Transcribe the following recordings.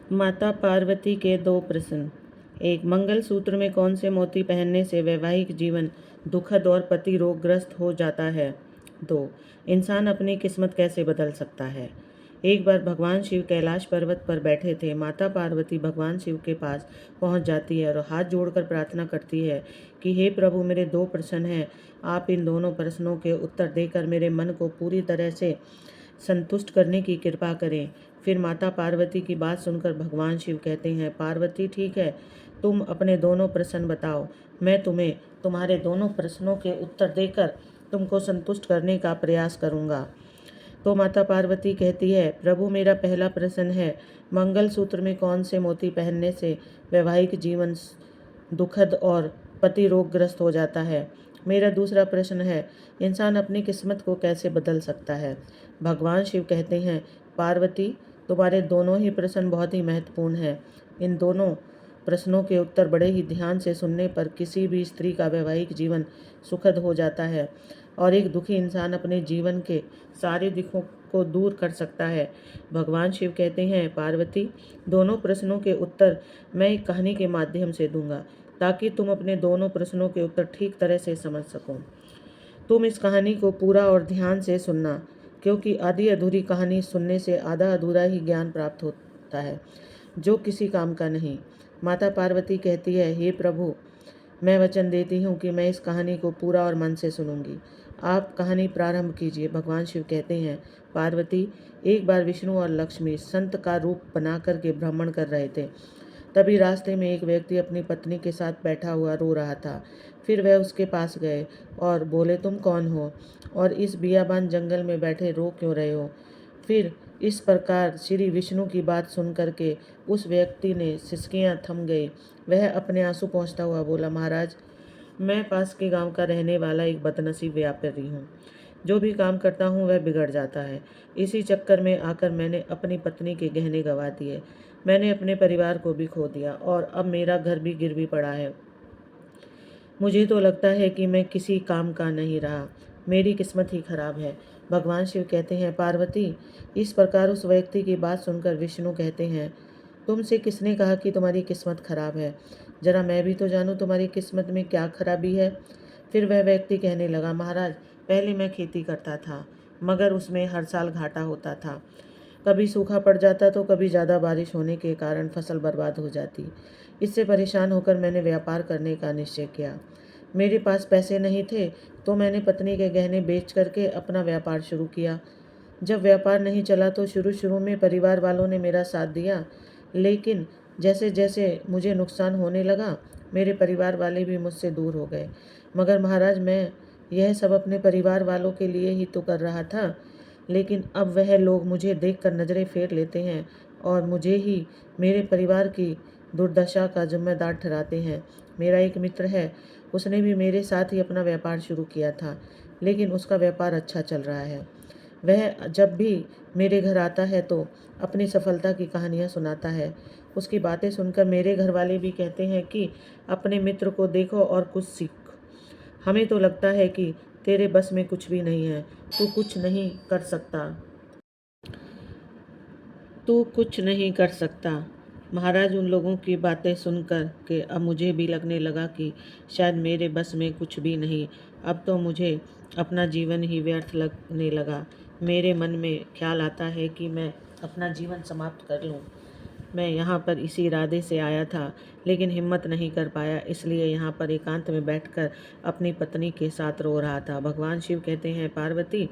माता पार्वती के दो प्रश्न। एक, मंगलसूत्र में कौन से मोती पहनने से वैवाहिक जीवन दुखद और पति रोगग्रस्त हो जाता है। 2, इंसान अपनी किस्मत कैसे बदल सकता है। एक बार भगवान शिव कैलाश पर्वत पर बैठे थे। माता पार्वती भगवान शिव के पास पहुंच जाती है और हाथ जोड़कर प्रार्थना करती है कि हे प्रभु, मेरे दो प्रश्न हैं, आप इन दोनों प्रश्नों के उत्तर देकर मेरे मन को पूरी तरह से संतुष्ट करने की कृपा करें। फिर माता पार्वती की बात सुनकर भगवान शिव कहते हैं, पार्वती ठीक है, तुम अपने दोनों प्रश्न बताओ, मैं तुम्हें तुम्हारे दोनों प्रश्नों के उत्तर देकर तुमको संतुष्ट करने का प्रयास करूंगा। तो माता पार्वती कहती है, प्रभु मेरा पहला प्रश्न है, मंगलसूत्र में कौन से मोती पहनने से वैवाहिक जीवन दुखद और पति रोगग्रस्त हो जाता है। मेरा दूसरा प्रश्न है, इंसान अपनी किस्मत को कैसे बदल सकता है। भगवान शिव कहते हैं, पार्वती तुम्हारे दोनों ही प्रश्न बहुत ही महत्वपूर्ण हैं। इन दोनों प्रश्नों के उत्तर बड़े ही ध्यान से सुनने पर किसी भी स्त्री का वैवाहिक जीवन सुखद हो जाता है और एक दुखी इंसान अपने जीवन के सारे दुखों को दूर कर सकता है। भगवान शिव कहते हैं, पार्वती दोनों प्रश्नों के उत्तर मैं एक कहानी के माध्यम से दूंगा ताकि तुम अपने दोनों प्रश्नों के उत्तर ठीक तरह से समझ सको। तुम इस कहानी को पूरा और ध्यान से सुनना, क्योंकि आधी अधूरी कहानी सुनने से आधा अधूरा ही ज्ञान प्राप्त होता है, जो किसी काम का नहीं। माता पार्वती कहती है, हे प्रभु, मैं वचन देती हूँ कि मैं इस कहानी को पूरा और मन से सुनूंगी। आप कहानी प्रारंभ कीजिए। भगवान शिव कहते हैं, पार्वती एक बार विष्णु और लक्ष्मी संत का रूप बना कर के भ्रमण कर रहे थे। तभी रास्ते में एक व्यक्ति अपनी पत्नी के साथ बैठा हुआ रो रहा था। फिर वह उसके पास गए और बोले, तुम कौन हो और इस बियाबान जंगल में बैठे रो क्यों रहे हो। फिर इस प्रकार श्री विष्णु की बात सुन करके उस व्यक्ति ने सिसकियां थम गई। वह अपने आंसू पोंछता हुआ बोला, महाराज, मैं पास के गांव का रहने वाला एक बदनसीब व्यापारी हूँ। जो भी काम करता हूँ वह बिगड़ जाता है। इसी चक्कर में आकर मैंने अपनी पत्नी के गहने गंवा दिए। मैंने अपने परिवार को भी खो दिया और अब मेरा घर भी गिरवी पड़ा है। मुझे तो लगता है कि मैं किसी काम का नहीं रहा। मेरी किस्मत ही खराब है। भगवान शिव कहते हैं, पार्वती इस प्रकार उस व्यक्ति की बात सुनकर विष्णु कहते हैं, तुमसे किसने कहा कि तुम्हारी किस्मत खराब है। जरा मैं भी तो जानूं तुम्हारी किस्मत में क्या खराबी है। फिर वह व्यक्ति कहने लगा, महाराज, पहले मैं खेती करता था, मगर उसमें हर साल घाटा होता था। कभी सूखा पड़ जाता तो कभी ज़्यादा बारिश होने के कारण फसल बर्बाद हो जाती। इससे परेशान होकर मैंने व्यापार करने का निश्चय किया। मेरे पास पैसे नहीं थे तो मैंने पत्नी के गहने बेच करके अपना व्यापार शुरू किया। जब व्यापार नहीं चला तो शुरू शुरू में परिवार वालों ने मेरा साथ दिया, लेकिन जैसे जैसे मुझे नुकसान होने लगा मेरे परिवार वाले भी मुझसे दूर हो गए। मगर महाराज, मैं यह सब अपने परिवार वालों के लिए ही तो कर रहा था, लेकिन अब वह लोग मुझे देखकर नज़रें फेर लेते हैं और मुझे ही मेरे परिवार की दुर्दशा का जिम्मेदार ठहराते हैं। मेरा एक मित्र है, उसने भी मेरे साथ ही अपना व्यापार शुरू किया था, लेकिन उसका व्यापार अच्छा चल रहा है। वह जब भी मेरे घर आता है तो अपनी सफलता की कहानियाँ सुनाता है। उसकी बातें सुनकर मेरे घर वाले भी कहते हैं कि अपने मित्र को देखो और कुछ सीखो। हमें तो लगता है कि तेरे बस में कुछ भी नहीं है, तू कुछ नहीं कर सकता। तू कुछ नहीं कर सकता। महाराज, उन लोगों की बातें सुनकर के अब मुझे भी लगने लगा कि शायद मेरे बस में कुछ भी नहीं। अब तो मुझे अपना जीवन ही व्यर्थ लगने लगा। मेरे मन में ख्याल आता है कि मैं अपना जीवन समाप्त कर लूं। मैं यहाँ पर इसी इरादे से आया था, लेकिन हिम्मत नहीं कर पाया, इसलिए यहाँ पर एकांत में बैठकर अपनी पत्नी के साथ रो रहा था। भगवान शिव कहते हैं, पार्वती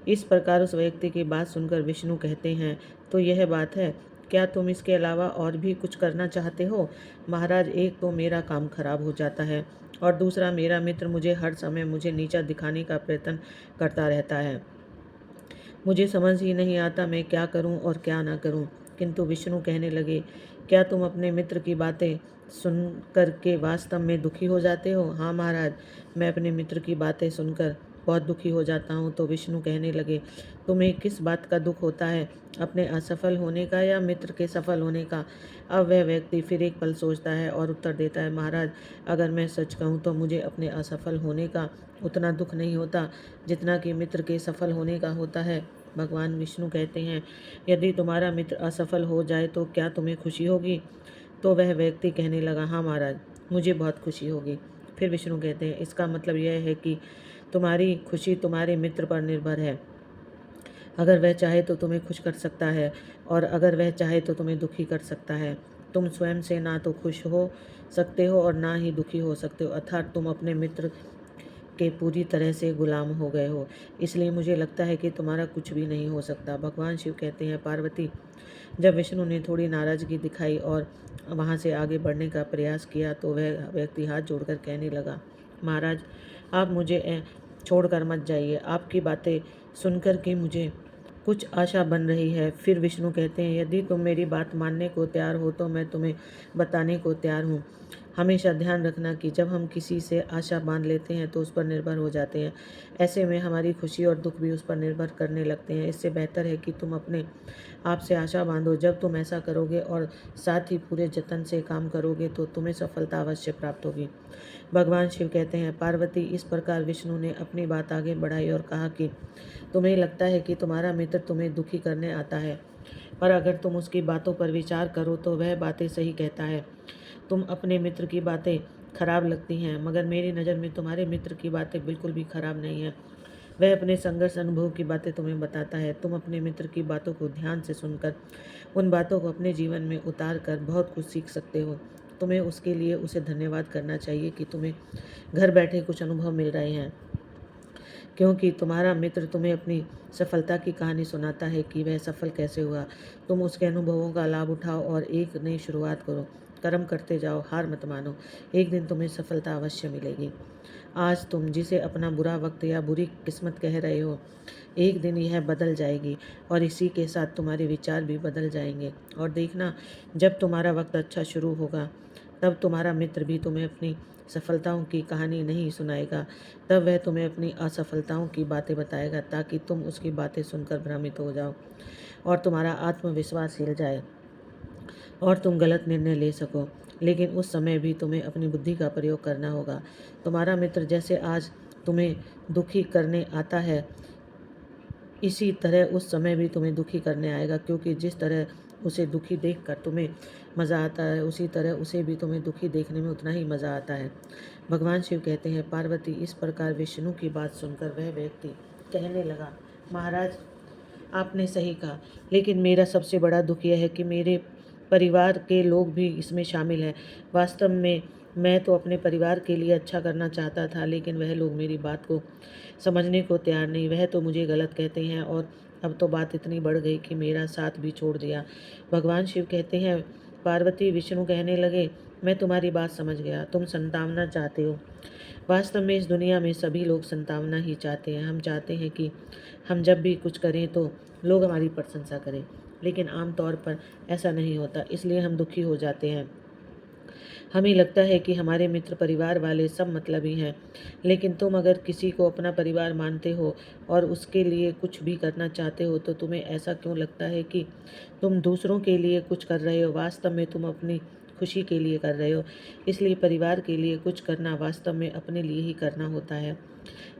इस प्रकार उस व्यक्ति की बात सुनकर विष्णु कहते हैं, तो यह बात है, क्या तुम इसके अलावा और भी कुछ करना चाहते हो। महाराज, एक तो मेरा काम खराब हो जाता है और दूसरा मेरा मित्र मुझे हर समय मुझे नीचा दिखाने का प्रयत्न करता रहता है। मुझे समझ ही नहीं आता मैं क्या करूं और क्या ना करूं। किंतु विष्णु कहने लगे, क्या तुम अपने मित्र की बातें सुन कर के वास्तव में दुखी हो जाते हो। हाँ महाराज, मैं अपने मित्र की बातें सुनकर बहुत दुखी हो जाता हूँ। तो विष्णु कहने लगे, तुम्हें किस बात का दुख होता है, अपने असफल होने का या मित्र के सफल होने का। अब वह व्यक्ति फिर एक पल सोचता है और उत्तर देता है, महाराज, अगर मैं सच कहूँ तो मुझे अपने असफल होने का उतना दुख नहीं होता जितना कि मित्र के सफल होने का होता है। भगवान विष्णु कहते हैं, यदि तुम्हारा मित्र असफल हो जाए तो क्या तुम्हें खुशी होगी? तो वह व्यक्ति कहने लगा, हाँ महाराज, मुझे बहुत खुशी होगी। फिर विष्णु कहते हैं, इसका मतलब यह है कि तुम्हारी खुशी तुम्हारे मित्र पर निर्भर है। अगर वह चाहे तो तुम्हें खुश कर सकता है, और अगर वह चाहे तो तुम्हें दुखी कर सकता है। तुम स्वयं से ना तो खुश हो सकते हो और ना ही दुखी हो सकते हो, अर्थात तुम अपने मित्र के पूरी तरह से गुलाम हो गए हो। इसलिए मुझे लगता है कि तुम्हारा कुछ भी नहीं हो सकता। भगवान शिव कहते हैं, पार्वती, जब विष्णु ने थोड़ी नाराजगी दिखाई और वहाँ से आगे बढ़ने का प्रयास किया तो वह व्यक्ति हाथ जोड़कर कहने लगा, महाराज, आप मुझे छोड़कर मत जाइए। आपकी बातें सुनकर के मुझे कुछ आशा बन रही है। फिर विष्णु कहते हैं, यदि तुम मेरी बात मानने को तैयार हो तो मैं तुम्हें बताने को तैयार हूँ। हमेशा ध्यान रखना कि जब हम किसी से आशा बांध लेते हैं तो उस पर निर्भर हो जाते हैं। ऐसे में हमारी खुशी और दुख भी उस पर निर्भर करने लगते हैं। इससे बेहतर है कि तुम अपने आप से आशा बांधो। जब तुम ऐसा करोगे और साथ ही पूरे जतन से काम करोगे तो तुम्हें सफलता अवश्य प्राप्त होगी। भगवान शिव कहते हैं, पार्वती, इस प्रकार विष्णु ने अपनी बात आगे बढ़ाई और कहा कि तुम्हें लगता है कि तुम्हारा मित्र तुम्हें दुखी करने आता है, पर अगर तुम उसकी बातों पर विचार करो तो वह बातें सही कहता है। तुम अपने मित्र की बातें खराब लगती हैं, मगर मेरी नज़र में तुम्हारे मित्र की बातें बिल्कुल भी खराब नहीं हैं। वह अपने संघर्ष अनुभव की बातें तुम्हें बताता है। तुम अपने मित्र की बातों को ध्यान से सुनकर उन बातों को अपने जीवन में उतार कर बहुत कुछ सीख सकते हो। तुम्हें उसके लिए उसे धन्यवाद करना चाहिए कि तुम्हें घर बैठे कुछ अनुभव मिल रहे हैं, क्योंकि तुम्हारा मित्र तुम्हें अपनी सफलता की कहानी सुनाता है कि वह सफल कैसे हुआ। तुम उसके अनुभवों का लाभ उठाओ और एक नई शुरुआत करो। कर्म करते जाओ, हार मत मानो। एक दिन तुम्हें सफलता अवश्य मिलेगी। आज तुम जिसे अपना बुरा वक्त या बुरी किस्मत कह रहे हो, एक दिन यह बदल जाएगी और इसी के साथ तुम्हारे विचार भी बदल जाएंगे। और देखना, जब तुम्हारा वक्त अच्छा शुरू होगा तब तुम्हारा मित्र भी तुम्हें अपनी सफलताओं की कहानी नहीं सुनाएगा। तब वह तुम्हें अपनी असफलताओं की बातें बताएगा ताकि तुम उसकी बातें सुनकर भ्रमित हो जाओ और तुम्हारा आत्मविश्वास हिल जाए और तुम गलत निर्णय ले सको। लेकिन उस समय भी तुम्हें अपनी बुद्धि का प्रयोग करना होगा। तुम्हारा मित्र जैसे आज तुम्हें दुखी करने आता है, इसी तरह उस समय भी तुम्हें दुखी करने आएगा, क्योंकि जिस तरह उसे दुखी देखकर तुम्हें मज़ा आता है, उसी तरह उसे भी तुम्हें दुखी देखने में उतना ही मज़ा आता है। भगवान शिव कहते हैं, पार्वती, इस प्रकार विष्णु की बात सुनकर वह व्यक्ति कहने लगा, महाराज, आपने सही कहा, लेकिन मेरा सबसे बड़ा दुख यह है कि मेरे परिवार के लोग भी इसमें शामिल हैं। वास्तव में मैं तो अपने परिवार के लिए अच्छा करना चाहता था, लेकिन वह लोग मेरी बात को समझने को तैयार नहीं। वह तो मुझे गलत कहते हैं और अब तो बात इतनी बढ़ गई कि मेरा साथ भी छोड़ दिया। भगवान शिव कहते हैं, पार्वती, विष्णु कहने लगे, मैं तुम्हारी बात समझ गया। तुम संतावना चाहते हो। वास्तव में इस दुनिया में सभी लोग संतावना ही चाहते हैं। हम चाहते हैं कि हम जब भी कुछ करें तो लोग हमारी प्रशंसा करें, लेकिन आमतौर पर ऐसा नहीं होता, इसलिए हम दुखी हो जाते हैं। हमें लगता है कि हमारे मित्र परिवार वाले सब मतलबी हैं, लेकिन तुम अगर किसी को अपना परिवार मानते हो और उसके लिए कुछ भी करना चाहते हो तो तुम्हें ऐसा क्यों लगता है कि तुम दूसरों के लिए कुछ कर रहे हो? वास्तव में तुम अपनी खुशी के लिए कर रहे हो। इसलिए परिवार के लिए कुछ करना वास्तव में अपने लिए ही करना होता है।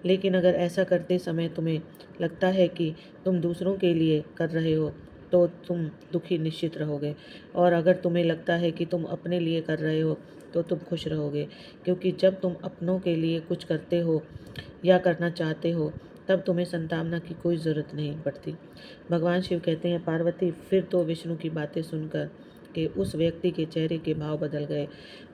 लेकिन अगर ऐसा करते समय तुम्हें लगता है कि तुम दूसरों के लिए कर रहे हो तो तुम दुखी निश्चित रहोगे, और अगर तुम्हें लगता है कि तुम अपने लिए कर रहे हो तो तुम खुश रहोगे, क्योंकि जब तुम अपनों के लिए कुछ करते हो या करना चाहते हो तब तुम्हें संतावना की कोई ज़रूरत नहीं पड़ती। भगवान शिव कहते हैं, पार्वती, फिर तो विष्णु की बातें सुनकर के उस व्यक्ति के चेहरे के भाव बदल गए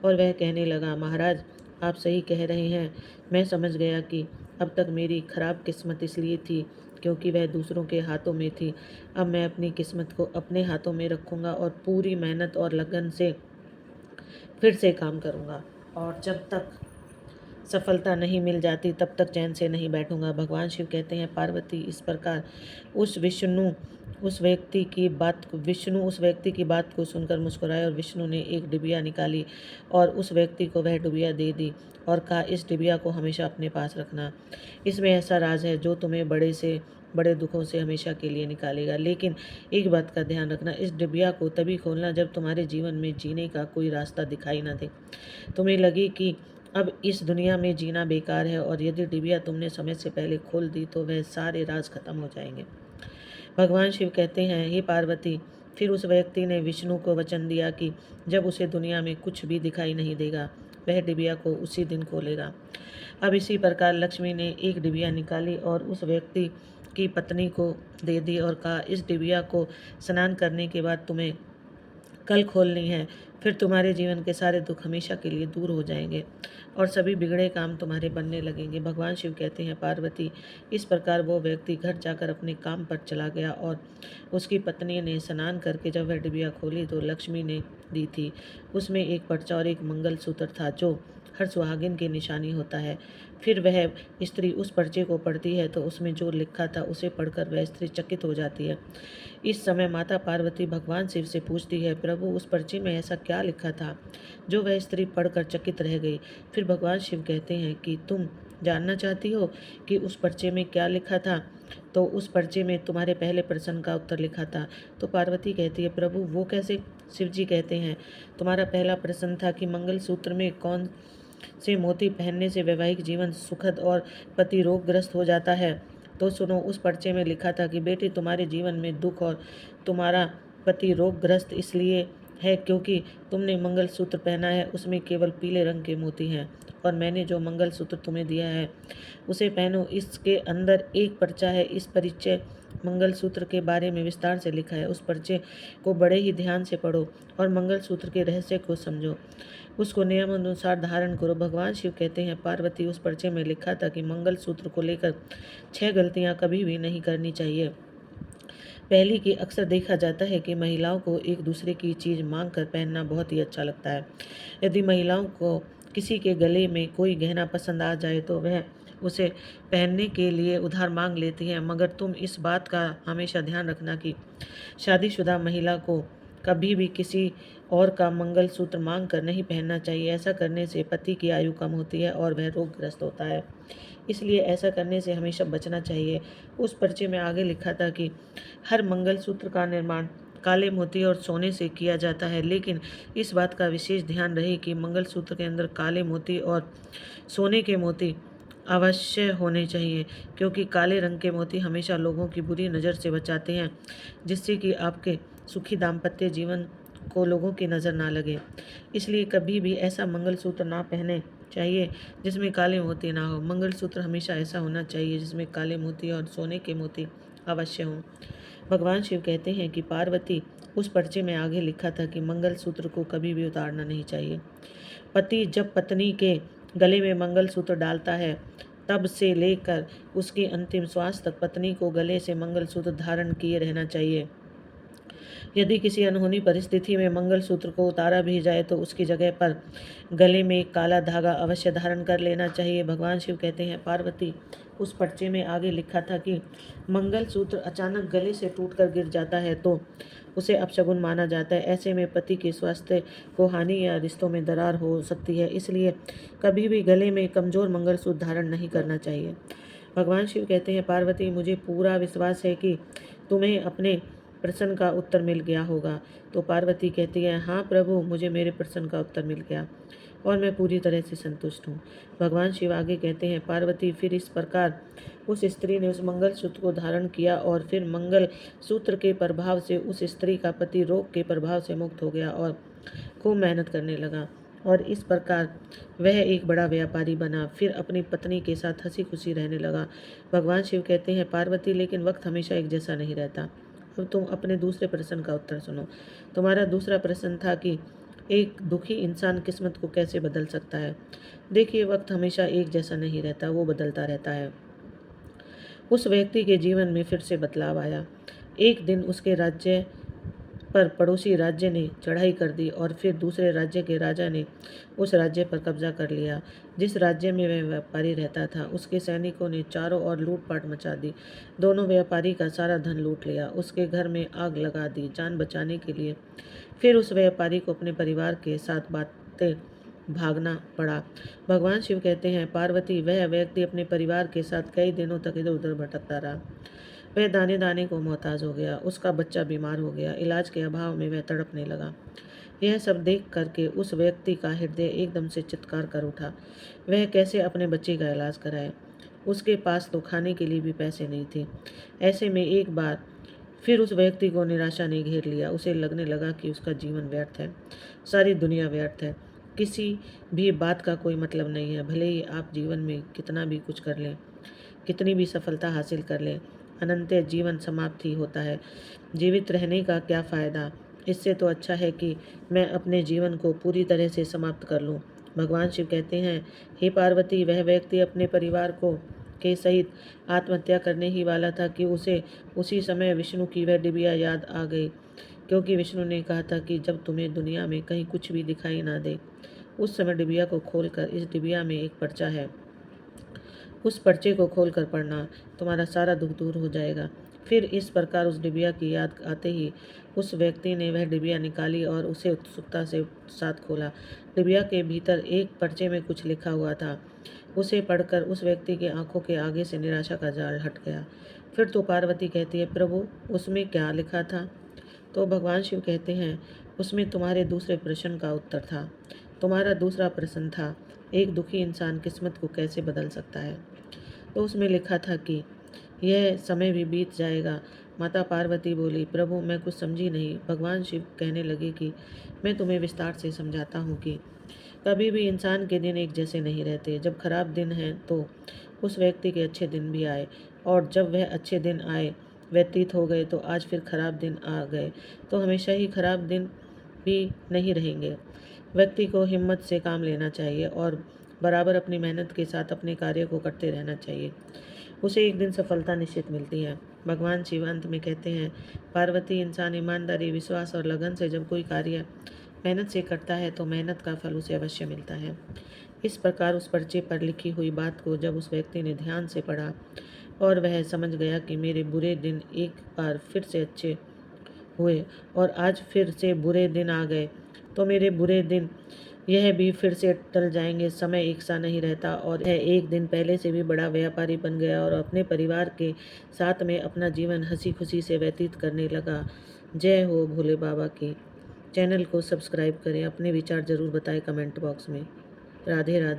और वह कहने लगा, महाराज, आप सही कह रहे हैं। मैं समझ गया कि अब तक मेरी खराब किस्मत इसलिए थी क्योंकि वह दूसरों के हाथों में थी। अब मैं अपनी किस्मत को अपने हाथों में रखूँगा और पूरी मेहनत और लगन से फिर से काम करूँगा, और जब तक सफलता नहीं मिल जाती तब तक चैन से नहीं बैठूंगा। भगवान शिव कहते हैं, पार्वती, इस प्रकार विष्णु उस व्यक्ति की बात को सुनकर मुस्कुराए और विष्णु ने एक डिबिया निकाली और उस व्यक्ति को वह डिबिया दे दी और कहा, इस डिबिया को हमेशा अपने पास रखना। इसमें ऐसा राज है जो तुम्हें बड़े से बड़े दुखों से हमेशा के लिए निकालेगा। लेकिन एक बात का ध्यान रखना, इस डिबिया को तभी खोलना जब तुम्हारे जीवन में जीने का कोई रास्ता दिखाई न दे, तुम्हें लगे कि अब इस दुनिया में जीना बेकार है, और यदि डिबिया तुमने समय से पहले खोल दी तो वह सारे राज खत्म हो जाएंगे। भगवान शिव कहते हैं, हे पार्वती, फिर उस व्यक्ति ने विष्णु को वचन दिया कि जब उसे दुनिया में कुछ भी दिखाई नहीं देगा, वह डिबिया को उसी दिन खोलेगा। अब इसी प्रकार लक्ष्मी ने एक डिबिया निकाली और उस व्यक्ति की पत्नी को दे दी और कहा, इस डिबिया को स्नान करने के बाद तुम्हें कल खोलनी है, फिर तुम्हारे जीवन के सारे दुख हमेशा के लिए दूर हो जाएंगे और सभी बिगड़े काम तुम्हारे बनने लगेंगे। भगवान शिव कहते हैं, पार्वती, इस प्रकार वो व्यक्ति घर जाकर अपने काम पर चला गया और उसकी पत्नी ने स्नान करके जब वह डिबिया खोली तो लक्ष्मी ने दी थी। उसमें एक पर्चा और एक मंगलसूत्र था जो हर सुहागिन की निशानी होता है। फिर वह स्त्री उस पर्चे को पढ़ती है तो उसमें जो लिखा था उसे पढ़कर वह स्त्री चकित हो जाती है। इस समय माता पार्वती भगवान शिव से पूछती है, प्रभु, उस पर्चे में ऐसा क्या लिखा था जो वह स्त्री पढ़कर चकित रह गई? फिर भगवान शिव कहते हैं कि तुम जानना चाहती हो कि उस पर्चे में क्या लिखा था? तो उस पर्चे में तुम्हारे पहले प्रश्न का उत्तर लिखा था। तो पार्वती कहती है, प्रभु, वो कैसे? शिव जी कहते हैं, तुम्हारा पहला प्रश्न था कि मंगलसूत्र में कौन से मोती पहनने से वैवाहिक जीवन सुखद और पति रोगग्रस्त हो जाता है। तो सुनो, उस पर्चे में लिखा था कि बेटी, तुम्हारे जीवन में दुख और तुम्हारा पति रोगग्रस्त इसलिए है क्योंकि तुमने मंगलसूत्र पहना है, उसमें केवल पीले रंग के मोती हैं, और मैंने जो मंगलसूत्र तुम्हें दिया है उसे पहनो। इसके अंदर एक पर्चा है, इस परिचय मंगलसूत्र के बारे में विस्तार से लिखा है। उस पर्चे को बड़े ही ध्यान से पढ़ो और मंगलसूत्र के रहस्य को समझो, उसको नियम अनुसार धारण करो। भगवान शिव कहते हैं, पार्वती, उस पर्चे में लिखा था कि मंगलसूत्र को लेकर 6 गलतियां कभी भी नहीं करनी चाहिए। पहली कि अक्सर देखा जाता है कि महिलाओं को एक दूसरे की चीज़ मांग कर पहनना बहुत ही अच्छा लगता है। यदि महिलाओं को किसी के गले में कोई गहना पसंद आ जाए तो वह उसे पहनने के लिए उधार मांग लेती हैं, मगर तुम इस बात का हमेशा ध्यान रखना कि शादीशुदा महिला को कभी भी किसी और का मंगलसूत्र मांग कर नहीं पहनना चाहिए। ऐसा करने से पति की आयु कम होती है और वह रोगग्रस्त होता है, इसलिए ऐसा करने से हमेशा बचना चाहिए। उस पर्चे में आगे लिखा था कि हर मंगलसूत्र का निर्माण काले मोती और सोने से किया जाता है, लेकिन इस बात का विशेष ध्यान रहे कि मंगलसूत्र के अंदर काले मोती और सोने के मोती अवश्य होने चाहिए, क्योंकि काले रंग के मोती हमेशा लोगों की बुरी नज़र से बचाते हैं, जिससे कि आपके सुखी दाम्पत्य जीवन को लोगों की नज़र ना लगे। इसलिए कभी भी ऐसा मंगलसूत्र ना पहने चाहिए जिसमें काले मोती ना हो। मंगलसूत्र हमेशा ऐसा होना चाहिए जिसमें काले मोती और सोने के मोती अवश्य हों। भगवान शिव कहते हैं कि पार्वती, उस पर्चे में आगे लिखा था कि मंगलसूत्र को कभी भी उतारना नहीं चाहिए। पति जब पत्नी के गले में मंगलसूत्र डालता है तब से लेकर उसकी अंतिम श्वास तक पत्नी को गले से मंगलसूत्र धारण किए रहना चाहिए। यदि किसी अनहोनी परिस्थिति में मंगलसूत्र को उतारा भी जाए तो उसकी जगह पर गले में एक काला धागा अवश्य धारण कर लेना चाहिए। भगवान शिव कहते हैं, पार्वती, उस पर्चे में आगे लिखा था कि मंगलसूत्र अचानक गले से टूटकर गिर जाता है तो उसे अपशगुन माना जाता है। ऐसे में पति के स्वास्थ्य को हानि या रिश्तों में दरार हो सकती है, इसलिए कभी भी गले में कमजोर मंगलसूत्र धारण नहीं करना चाहिए। भगवान शिव कहते हैं, पार्वती, मुझे पूरा विश्वास है कि तुम्हें अपने प्रश्न का उत्तर मिल गया होगा। तो पार्वती कहती है, हाँ प्रभु, मुझे मेरे प्रश्न का उत्तर मिल गया और मैं पूरी तरह से संतुष्ट हूँ। भगवान शिव आगे कहते हैं, पार्वती, फिर इस प्रकार उस स्त्री ने उस मंगलसूत्र को धारण किया और फिर मंगल सूत्र के प्रभाव से उस स्त्री का पति रोग के प्रभाव से मुक्त हो गया और खूब मेहनत करने लगा और इस प्रकार वह एक बड़ा व्यापारी बना। फिर अपनी पत्नी के साथ हंसी खुशी रहने लगा। भगवान शिव कहते हैं, पार्वती, लेकिन वक्त हमेशा एक जैसा नहीं रहता। अब तुम अपने दूसरे प्रश्न का उत्तर सुनो। तुम्हारा दूसरा प्रश्न था कि एक दुखी इंसान किस्मत को कैसे बदल सकता है। देखिए, वक्त हमेशा एक जैसा नहीं रहता, वो बदलता रहता है। उस व्यक्ति के जीवन में फिर से बदलाव आया। एक दिन उसके राज्य पर पड़ोसी राज्य ने चढ़ाई कर दी और फिर दूसरे राज्य के राजा ने उस राज्य पर कब्जा कर लिया। जिस राज्य में वह व्यापारी रहता था उसके सैनिकों ने चारों ओर लूटपाट मचा दी। दोनों व्यापारी का सारा धन लूट लिया, उसके घर में आग लगा दी जान बचाने के लिए। फिर उस व्यापारी को अपने परिवार के साथ बातें भागना पड़ा। भगवान शिव कहते हैं, पार्वती, वह व्यक्ति अपने परिवार के साथ कई दिनों तक इधर उधर भटकता रहा। वह दाने दाने को मोहताज हो गया, उसका बच्चा बीमार हो गया, इलाज के अभाव में वह तड़पने लगा। यह सब देख करके उस व्यक्ति का हृदय एकदम से चित्कार कर उठा। वह कैसे अपने बच्चे का इलाज कराए? उसके पास तो खाने के लिए भी पैसे नहीं थे। ऐसे में एक बार फिर उस व्यक्ति को निराशा ने घेर लिया। उसे लगने लगा कि उसका जीवन व्यर्थ है, सारी दुनिया व्यर्थ है, किसी भी बात का कोई मतलब नहीं है। भले ही आप जीवन में कितना भी कुछ कर लें, कितनी भी सफलता हासिल कर लें, अनंत जीवन समाप्त ही होता है। जीवित रहने का क्या फ़ायदा? इससे तो अच्छा है कि मैं अपने जीवन को पूरी तरह से समाप्त कर लूं। भगवान शिव कहते हैं, हे पार्वती, वह व्यक्ति अपने परिवार को के सहित आत्महत्या करने ही वाला था कि उसे उसी समय विष्णु की वह डिबिया याद आ गई, क्योंकि विष्णु ने कहा था कि जब तुम्हें दुनिया में कहीं कुछ भी दिखाई ना दे, उस समय डिबिया को खोलकर, इस डिबिया में एक पर्चा है, उस पर्चे को खोलकर पढ़ना, तुम्हारा सारा दुख दूर हो जाएगा। फिर इस प्रकार उस डिबिया की याद आते ही उस व्यक्ति ने वह डिबिया निकाली और उसे उत्सुकता से साथ खोला। डिबिया के भीतर एक पर्चे में कुछ लिखा हुआ था। उसे पढ़कर उस व्यक्ति की आंखों के आगे से निराशा का जाल हट गया। फिर तो पार्वती कहती है, प्रभु, उसमें क्या लिखा था? तो भगवान शिव कहते हैं, उसमें तुम्हारे दूसरे प्रश्न का उत्तर था। तुम्हारा दूसरा प्रश्न था, एक दुखी इंसान किस्मत को कैसे बदल सकता है? तो उसमें लिखा था कि यह समय भी बीत जाएगा। माता पार्वती बोली, प्रभु, मैं कुछ समझी नहीं। भगवान शिव कहने लगे कि मैं तुम्हें विस्तार से समझाता हूँ कि कभी भी इंसान के दिन एक जैसे नहीं रहते। जब खराब दिन है तो उस व्यक्ति के अच्छे दिन भी आए, और जब वह अच्छे दिन आए व्यतीत हो गए तो आज फिर खराब दिन आ गए, तो हमेशा ही खराब दिन भी नहीं रहेंगे। व्यक्ति को हिम्मत से काम लेना चाहिए और बराबर अपनी मेहनत के साथ अपने कार्य को करते रहना चाहिए। उसे एक दिन सफलता निश्चित मिलती है। भगवान शिव अंत में कहते हैं, पार्वती, इंसान ईमानदारी, विश्वास और लगन से जब कोई कार्य मेहनत से करता है तो मेहनत का फल उसे अवश्य मिलता है। इस प्रकार उस पर्चे पर लिखी हुई बात को जब उस व्यक्ति ने ध्यान से पढ़ा और वह समझ गया कि मेरे बुरे दिन एक बार फिर से अच्छे हुए और आज फिर से बुरे दिन आ गए, तो मेरे बुरे दिन यह भी फिर से टल जाएंगे। समय एक सा नहीं रहता, और यह एक दिन पहले से भी बड़ा व्यापारी बन गया और अपने परिवार के साथ में अपना जीवन हंसी खुशी से व्यतीत करने लगा। जय हो भोले बाबा की। चैनल को सब्सक्राइब करें, अपने विचार जरूर बताएं कमेंट बॉक्स में। राधे राधे।